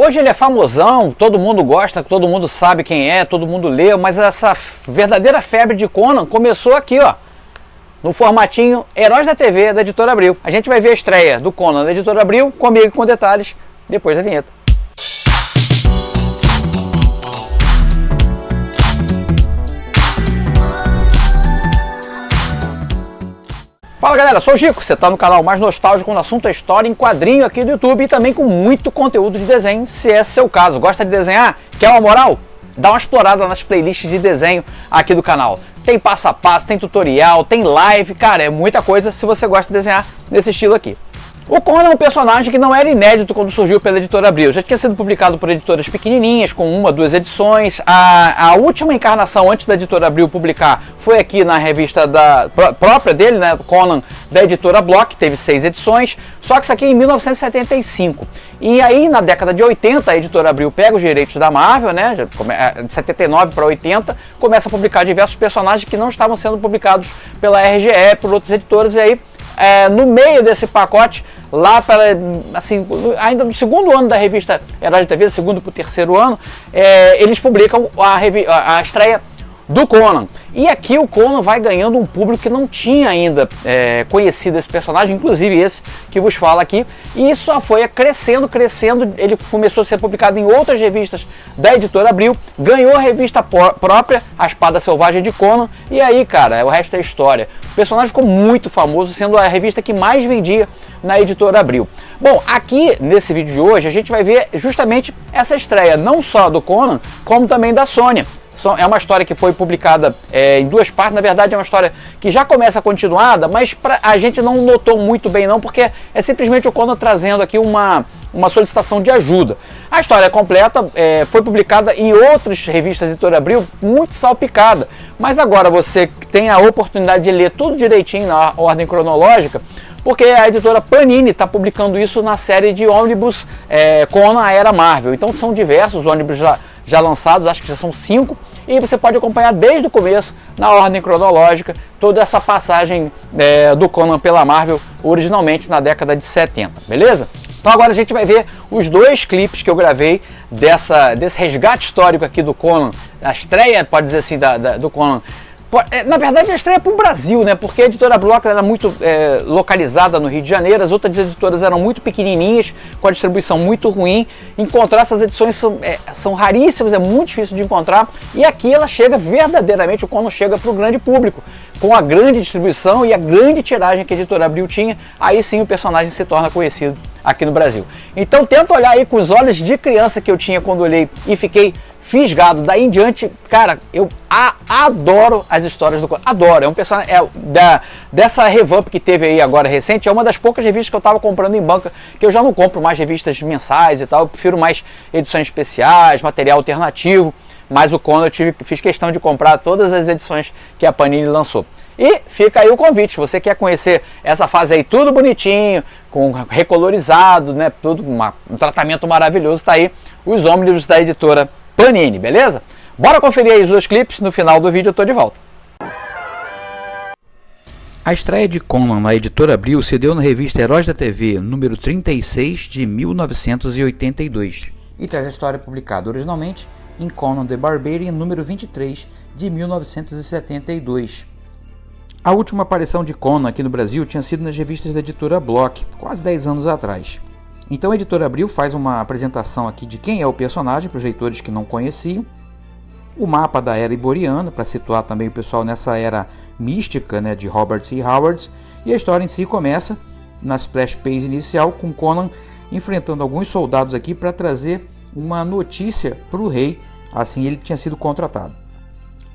Hoje ele é famosão, todo mundo gosta, todo mundo sabe quem é, todo mundo lê, mas essa verdadeira febre de Conan começou aqui, ó, no formatinho Heróis da TV, da Editora Abril. A gente vai ver a estreia do Conan da Editora Abril, comigo com detalhes, depois da vinheta. Fala galera, sou o Gico, você está no canal mais nostálgico no assunto é história em quadrinho aqui do YouTube e também com muito conteúdo de desenho, se é seu caso. Gosta de desenhar? Quer uma moral? Dá uma explorada nas playlists de desenho aqui do canal. Tem passo a passo, tem tutorial, tem live, cara, é muita coisa se você gosta de desenhar nesse estilo aqui. O Conan é um personagem que não era inédito quando surgiu pela Editora Abril. Já tinha sido publicado por editoras pequenininhas, com uma, duas edições. A última encarnação antes da Editora Abril publicar foi aqui na revista própria dele, né, Conan, da Editora Block, teve 6 edições. Só que isso aqui é em 1975. E aí, na década de 80, a Editora Abril pega os direitos da Marvel, né, de 79 para 80, começa a publicar diversos personagens que não estavam sendo publicados pela RGE, por outras editoras, e aí, no meio desse pacote, lá para, assim, ainda no segundo ano da revista Heróis da TV, segundo para o terceiro ano, eles publicam a estreia do Conan. E aqui o Conan vai ganhando um público que não tinha ainda conhecido esse personagem, inclusive esse que vos fala aqui. E isso só foi crescendo, ele começou a ser publicado em outras revistas da Editora Abril, ganhou a revista própria, A Espada Selvagem de Conan, e aí, cara, o resto é história. O personagem ficou muito famoso, sendo a revista que mais vendia na Editora Abril. Bom, aqui nesse vídeo de hoje a gente vai ver justamente essa estreia, não só do Conan, como também da Sônia. É uma história que foi publicada em 2 partes, na verdade é uma história que já começa continuada, mas a gente não notou muito bem não, porque é simplesmente o Conan trazendo aqui uma solicitação de ajuda. A história completa foi publicada em outras revistas da Editora Abril, muito salpicada, mas agora você tem a oportunidade de ler tudo direitinho na ordem cronológica, porque a editora Panini está publicando isso na série de ônibus Conan a Era Marvel. Então são diversos ônibus já lançados, acho que já são 5, e você pode acompanhar desde o começo, na ordem cronológica, toda essa passagem do Conan pela Marvel, originalmente na década de 70, beleza? Então agora a gente vai ver os 2 clipes que eu gravei desse resgate histórico aqui do Conan, a estreia, pode dizer assim, do Conan. Na verdade a estreia para o Brasil, né? Porque a Editora Block era muito localizada no Rio de Janeiro, as outras editoras eram muito pequenininhas, com a distribuição muito ruim. Encontrar essas edições são raríssimas, é muito difícil de encontrar. E aqui ela chega verdadeiramente, o Conan chega para o grande público, com a grande distribuição e a grande tiragem que a Editora Abril tinha. Aí sim o personagem se torna conhecido aqui no Brasil. Então tenta olhar aí com os olhos de criança que eu tinha quando olhei e fiquei fisgado. Daí em diante, cara, eu adoro as histórias do Conan, adoro, é um personagem, dessa revamp que teve aí agora recente, é uma das poucas revistas que eu estava comprando em banca, que eu já não compro mais revistas mensais e tal, eu prefiro mais edições especiais, material alternativo, mas o Conan eu fiz questão de comprar todas as edições que a Panini lançou. E fica aí o convite, se você quer conhecer essa fase aí tudo bonitinho, com recolorizado, né, tudo um tratamento maravilhoso, tá aí os ônibus da editora Panini, beleza? Bora conferir aí os 2 clipes, no final do vídeo eu tô de volta. A estreia de Conan na Editora Abril se deu na revista Heróis da TV, número 36 de 1982, e traz a história publicada originalmente em Conan the Barbarian, número 23 de 1972. A última aparição de Conan aqui no Brasil tinha sido nas revistas da Editora Block, quase 10 anos atrás. Então a Editora Abril faz uma apresentação aqui de quem é o personagem para os leitores que não conheciam, o mapa da Era Iboriana, para situar também o pessoal nessa era mística, né, de Robert E. Howard, e a história em si começa na splash page inicial com Conan enfrentando alguns soldados aqui para trazer uma notícia para o rei, assim ele tinha sido contratado.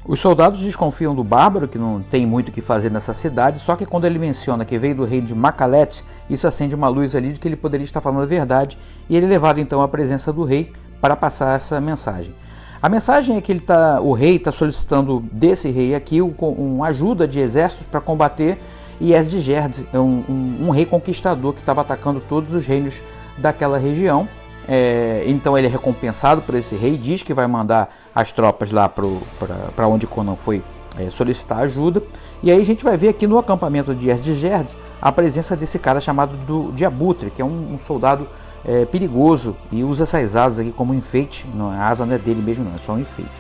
Os soldados desconfiam do bárbaro, que não tem muito o que fazer nessa cidade, só que quando ele menciona que veio do reino de Makalet, isso acende uma luz ali de que ele poderia estar falando a verdade, e ele é levado então à presença do rei para passar essa mensagem. A mensagem é que o rei está solicitando desse rei aqui uma ajuda de exércitos para combater Yezdegerd, um rei conquistador que estava atacando todos os reinos daquela região. Então ele é recompensado por esse rei, diz que vai mandar as tropas lá para onde Conan foi solicitar ajuda. E aí a gente vai ver aqui no acampamento de Yezdegerd a presença desse cara chamado de Abutre, que é um soldado perigoso e usa essas asas aqui como enfeite. Não, a asa não é dele mesmo, não, é só um enfeite.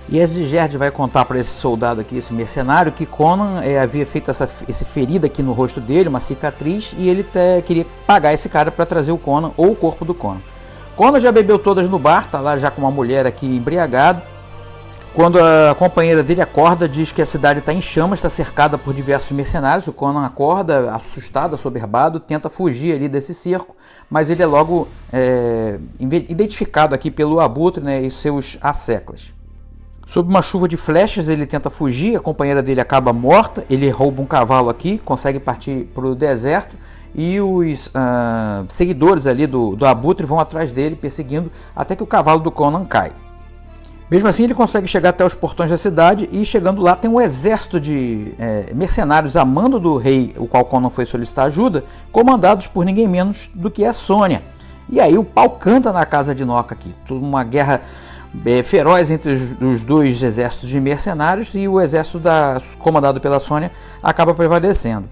E Erzgerd vai contar para esse soldado aqui, esse mercenário, que Conan havia feito essa ferida aqui no rosto dele, uma cicatriz, e ele queria pagar esse cara para trazer o Conan ou o corpo do Conan. Conan já bebeu todas no bar, tá lá já com uma mulher aqui embriagado. Quando a companheira dele acorda, diz que a cidade está em chamas, está cercada por diversos mercenários. O Conan acorda, assustado, assoberbado, tenta fugir ali desse cerco, mas ele é logo identificado aqui pelo Abutre, né, e seus asseclas. Sob uma chuva de flechas, ele tenta fugir, a companheira dele acaba morta, ele rouba um cavalo aqui, consegue partir para o deserto, e os seguidores ali do Abutre vão atrás dele, perseguindo, até que o cavalo do Conan cai. Mesmo assim, ele consegue chegar até os portões da cidade, e chegando lá tem um exército de mercenários a mando do rei, o qual Conan foi solicitar ajuda, comandados por ninguém menos do que a Sônia. E aí o pau canta na casa de Noca aqui, uma guerra feroz entre os dois exércitos de mercenários, e o exército comandado pela Sônia acaba prevalecendo.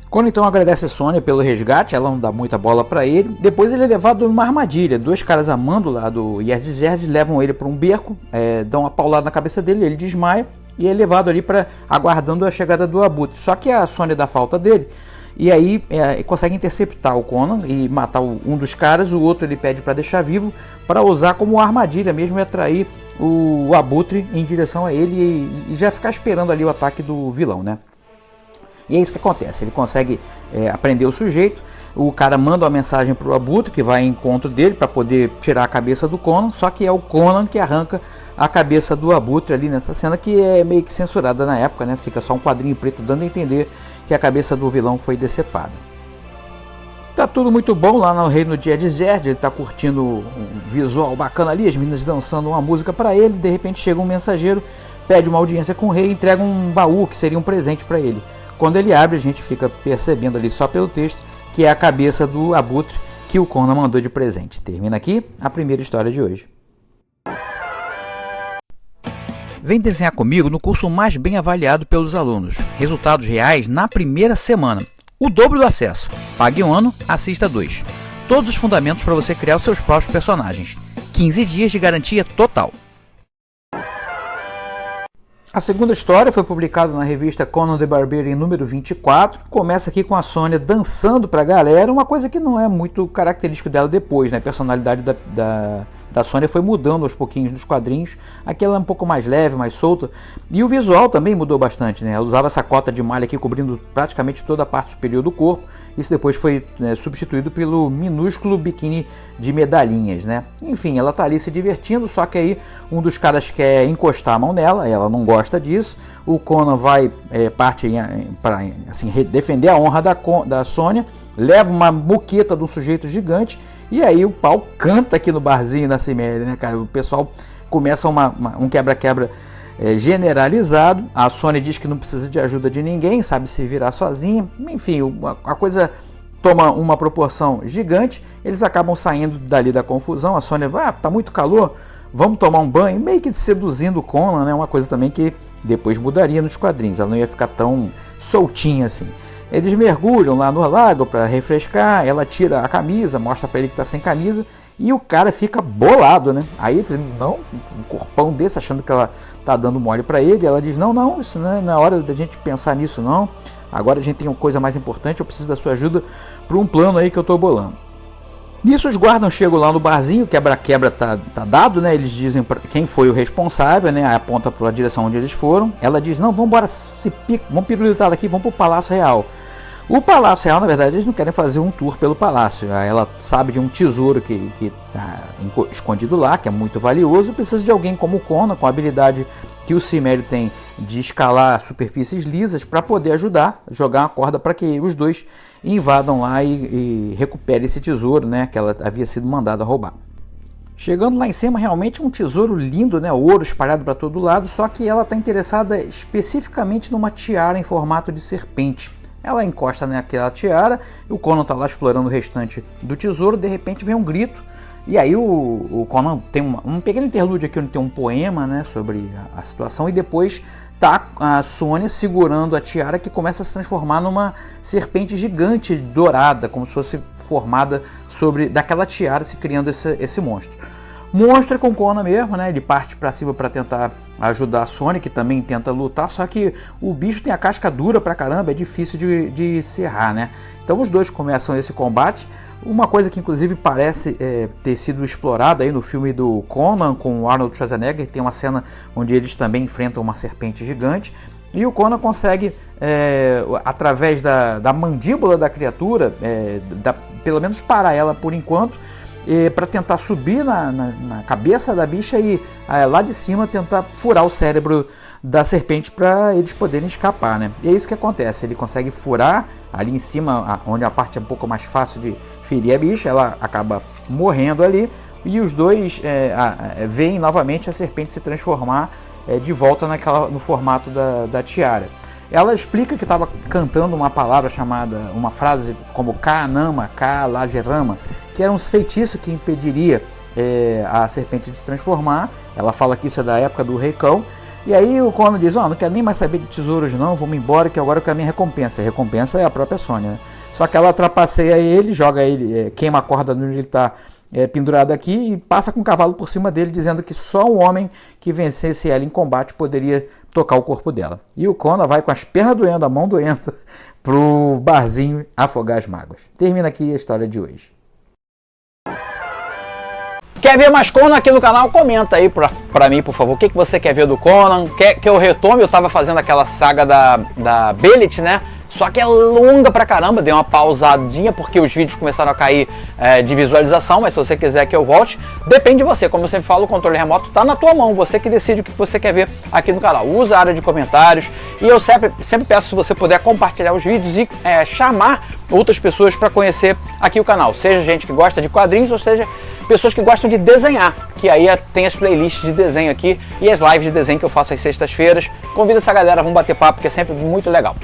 Conan então agradece a Sônia pelo resgate, ela não dá muita bola para ele. Depois ele é levado numa armadilha, dois caras a mando lá do Erzgerd levam ele para um beco, dão uma paulada na cabeça dele, ele desmaia e é levado ali aguardando a chegada do Abutre. Só que a Sônia dá falta dele, e aí consegue interceptar o Conan e matar um dos caras, o outro ele pede para deixar vivo, para usar como armadilha mesmo e atrair o Abutre em direção a ele e já ficar esperando ali o ataque do vilão, né? E é isso que acontece, ele consegue prender o sujeito, o cara manda uma mensagem para o Abutre, que vai em encontro dele para poder tirar a cabeça do Conan, só que é o Conan que arranca a cabeça do Abutre ali nessa cena, que é meio que censurada na época, né? Fica só um quadrinho preto dando a entender que a cabeça do vilão foi decepada. Tá tudo muito bom lá no reino de Erzgerd, ele tá curtindo um visual bacana ali, as meninas dançando uma música para ele, de repente chega um mensageiro, pede uma audiência com o rei e entrega um baú que seria um presente para ele. Quando ele abre, a gente fica percebendo ali só pelo texto que é a cabeça do Abutre que o Conan mandou de presente. Termina aqui a primeira história de hoje. Vem desenhar comigo no curso mais bem avaliado pelos alunos. Resultados reais na primeira semana. O dobro do acesso. Pague um ano, assista 2. Todos os fundamentos para você criar os seus próprios personagens. 15 dias de garantia total. A segunda história foi publicada na revista Conan the Barbarian número 24. Começa aqui com a Sônia dançando pra galera, uma coisa que não é muito característico dela depois, né? A personalidade da Sônia foi mudando aos pouquinhos nos quadrinhos. Aqui ela é um pouco mais leve, mais solta. E o visual também mudou bastante, né? Ela usava essa cota de malha aqui cobrindo praticamente toda a parte superior do corpo. Isso depois foi substituído pelo minúsculo biquíni de medalhinhas, né? Enfim, ela tá ali se divertindo, só que aí um dos caras quer encostar a mão nela, ela não gosta disso. O Conan vai parte para assim, defender a honra da Sônia, leva uma muqueta de um sujeito gigante, e aí o pau canta aqui no barzinho da Ciméria, né, cara? O pessoal começa um quebra-quebra generalizado. A Sônia diz que não precisa de ajuda de ninguém, sabe se virar sozinha. Enfim, a coisa toma uma proporção gigante. Eles acabam saindo dali da confusão. A Sônia vai, tá muito calor, vamos tomar um banho, meio que seduzindo o Conan, né? Uma coisa também que depois mudaria nos quadrinhos, ela não ia ficar tão soltinha assim. Eles mergulham lá no lago para refrescar, ela tira a camisa, mostra para ele que está sem camisa, e o cara fica bolado, né? Aí ele não, um corpão desse, achando que ela tá dando mole para ele, ela diz, não, isso não é na hora da gente pensar nisso não, agora a gente tem uma coisa mais importante, eu preciso da sua ajuda para um plano aí que eu tô bolando. Nisso os guardas chegam lá no barzinho, o quebra-quebra tá dado, né? Eles dizem quem foi o responsável, né? Aponta para a direção onde eles foram. Ela diz, não, vamos embora, vamos pirulitar daqui, vamos pro Palácio Real. O Palácio Real, na verdade, eles não querem fazer um tour pelo palácio. Ela sabe de um tesouro que tá escondido lá, que é muito valioso. Precisa de alguém como o Conan, com a habilidade que o Cimério tem de escalar superfícies lisas, para poder ajudar, jogar uma corda para que os dois invadam lá e recuperem esse tesouro, né, que ela havia sido mandada roubar. Chegando lá em cima, realmente um tesouro lindo, né, ouro espalhado para todo lado, só que ela está interessada especificamente numa tiara em formato de serpente. Ela encosta naquela tiara, o Conan está lá explorando o restante do tesouro, de repente vem um grito, E aí o Conan tem um pequeno interlúdio aqui onde tem um poema, né, sobre a situação, e depois tá a Sônia segurando a tiara, que começa a se transformar numa serpente gigante dourada, como se fosse formada daquela tiara, se criando esse monstro. Monstro é com Conan mesmo, né? Ele parte para cima para tentar ajudar a Sônia, que também tenta lutar, só que o bicho tem a casca dura pra caramba, é difícil de serrar, né? Então os dois começam esse combate. Uma coisa que inclusive parece ter sido explorada aí no filme do Conan com o Arnold Schwarzenegger, tem uma cena onde eles também enfrentam uma serpente gigante, e o Conan consegue, através da mandíbula da criatura, pelo menos parar ela por enquanto, para tentar subir na cabeça da bicha e lá de cima tentar furar o cérebro da serpente para eles poderem escapar, né? E é isso que acontece, ele consegue furar ali em cima, onde a parte é um pouco mais fácil de ferir a bicha, ela acaba morrendo ali, e os dois veem novamente a serpente se transformar de volta no formato da tiara. Ela explica que estava cantando uma palavra uma frase como Ka-Nama, Ka-Lajerama, que era um feitiço que impediria a serpente de se transformar. Ela fala que isso é da época do Rei Cão. E aí o Conan diz, não quero nem mais saber de tesouros não, vamos embora que agora eu quero a minha recompensa. A recompensa é a própria Sônia, né? Só que ela trapaceia ele, joga ele, queima a corda onde ele está pendurado aqui e passa com o cavalo por cima dele, dizendo que só um homem que vencesse ela em combate poderia tocar o corpo dela. E o Conan vai com as pernas doendo, a mão doendo, pro barzinho afogar as mágoas. Termina aqui a história de hoje. Quer ver mais Conan aqui no canal? Comenta aí pra mim, por favor, o que você quer ver do Conan, quer que eu retome? Eu tava fazendo aquela saga da Belit, né? Só que é longa pra caramba, dei uma pausadinha porque os vídeos começaram a cair de visualização, mas se você quiser que eu volte, depende de você. Como eu sempre falo, o controle remoto tá na tua mão, você que decide o que você quer ver aqui no canal. Usa a área de comentários e eu sempre peço, se você puder, compartilhar os vídeos e chamar outras pessoas para conhecer aqui o canal, seja gente que gosta de quadrinhos ou seja pessoas que gostam de desenhar, que aí tem as playlists de desenho aqui e as lives de desenho que eu faço às sextas-feiras. Convida essa galera, vamos bater papo, que é sempre muito legal.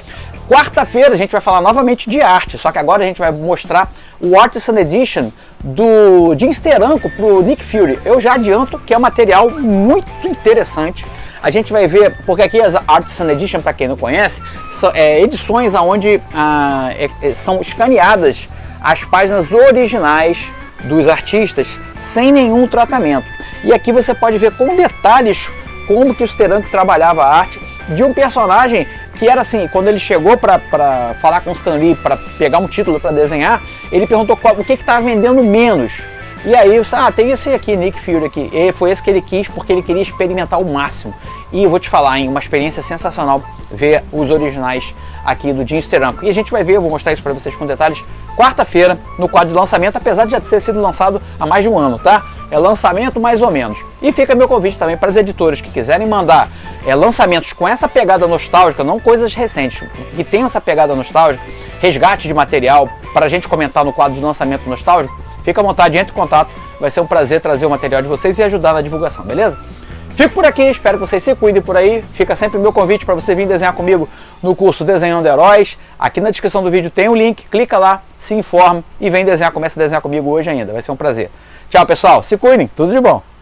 Quarta-feira a gente vai falar novamente de arte, só que agora a gente vai mostrar o Artisan Edition do Jim Steranko pro Nick Fury. Eu já adianto que é um material muito interessante. A gente vai ver, porque aqui as Artisan Edition, para quem não conhece, são edições onde são escaneadas as páginas originais dos artistas sem nenhum tratamento. E aqui você pode ver com detalhes como que o Steranko trabalhava a arte de um personagem que era assim, quando ele chegou para falar com o Stan Lee para pegar um título para desenhar, ele perguntou o que estava vendendo menos. E aí, tem esse aqui, Nick Fury aqui. E foi esse que ele quis porque ele queria experimentar o máximo. E eu vou te falar, hein, uma experiência sensacional ver os originais aqui do Jim Steranko. E a gente vai ver, eu vou mostrar isso para vocês com detalhes, quarta-feira, no quadro de lançamento, apesar de já ter sido lançado há mais de um ano, tá? É lançamento mais ou menos. E fica meu convite também para as editoras que quiserem mandar lançamentos com essa pegada nostálgica, não coisas recentes, que tenham essa pegada nostálgica, resgate de material, para a gente comentar no quadro de lançamento nostálgico. Fica à vontade, entre em contato, vai ser um prazer trazer o material de vocês e ajudar na divulgação, beleza? Fico por aqui, espero que vocês se cuidem por aí. Fica sempre o meu convite para você vir desenhar comigo no curso Desenhando Heróis. Aqui na descrição do vídeo tem o link, clica lá, se informe e vem desenhar, comece a desenhar comigo hoje ainda, vai ser um prazer. Tchau pessoal, se cuidem, tudo de bom!